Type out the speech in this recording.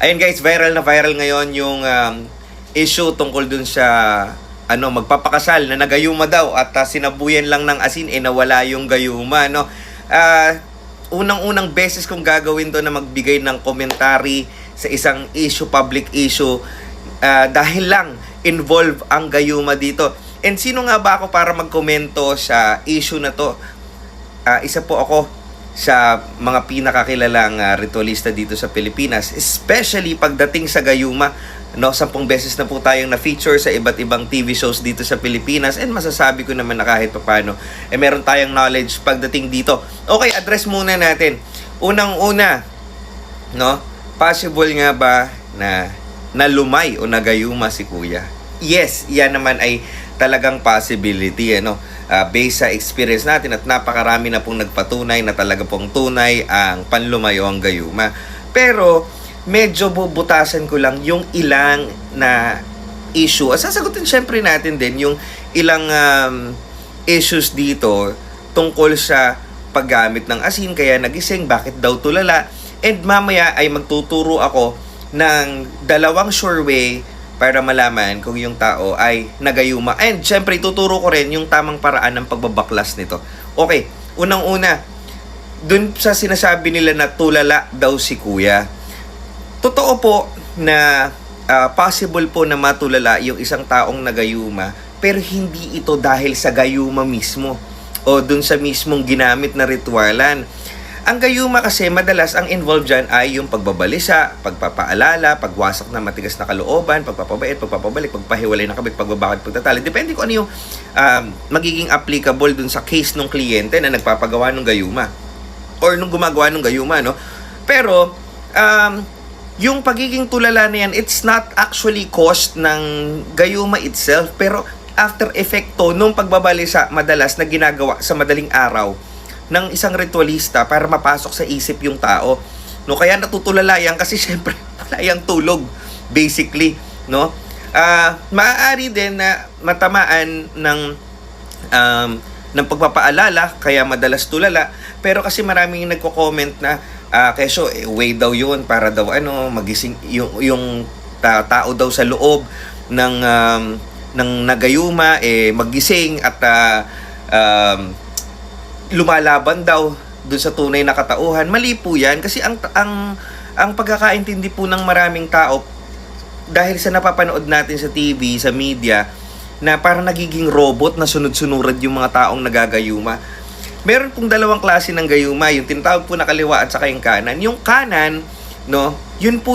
Ayun guys, viral na viral ngayon yung issue tungkol dun sa magpapakasal na nagayuma daw at sinabuyan lang ng asin nawala yung gayuma, no? Unang-unang beses kong gagawin to na magbigay ng commentary sa isang issue, public issue, dahil lang involve ang gayuma dito. And sino nga ba ako para magkomento sa issue na to? Isa po ako sa mga pinakakilalang ritualista dito sa Pilipinas, especially pagdating sa gayuma, no? 10 beses na po tayong na-feature sa iba't ibang TV shows dito sa Pilipinas, and masasabi ko naman na kahit paano meron tayong knowledge pagdating dito. Okay, address muna natin. Unang-una, no? Possible nga ba na nalumay o nagayuma si Kuya? Yes, yan naman ay talagang possibility, based sa experience natin, at napakarami na pong nagpatunay na talaga pong tunay ang panlumay o ang gayuma. Pero medyo bubutasan ko lang yung ilang na issue. At sasagutin syempre natin din yung ilang issues dito tungkol sa paggamit ng asin, kaya nagising, bakit daw tulala. And mamaya ay magtuturo ako ng 2 sure way para malaman kung yung tao ay nagayuma. And syempre, tuturo ko rin yung tamang paraan ng pagbabaklas nito. Okay, unang-una, dun sa sinasabi nila na tulala daw si Kuya. Totoo po na possible po na matulala yung isang taong nagayuma, pero hindi ito dahil sa gayuma mismo o dun sa mismong ginamit na ritualan. Ang gayuma kasi madalas ang involved dyan ay yung pagbabalisa, pagpapaalala, pagwasak na matigas na kalooban, pagpapabait, pagpapabalik, pagpahiwalay ng kabit, pagbabakad, pagtatali. Depende kung ano yung magiging applicable dun sa case ng kliyente na nagpapagawa ng gayuma or nung gumagawa ng gayuma, no? Pero yung pagiging tulala na yan, it's not actually caused ng gayuma itself, pero after effecto nung pagbabalisa madalas na ginagawa sa madaling araw ng isang ritualista para mapasok sa isip yung tao, no? Kaya natutulala yan kasi syempre wala yang tulog basically, no? Maaari din na matamaan ng pagpapaalala kaya madalas tulala, pero kasi maraming nagko-comment na keso way daw yun para daw magising yung tao daw sa loob ng nagayuma magising at lumalaban daw dun sa tunay na katauhan. Mali po yan kasi ang pagkakaintindi po ng maraming tao dahil sa napapanood natin sa TV, sa media, na parang nagiging robot na sunod-sunurad yung mga taong nagagayuma. Meron pong 2 klase ng gayuma, yung tinatawag po na kaliwa at saka yung kanan. Yung kanan, no, yun po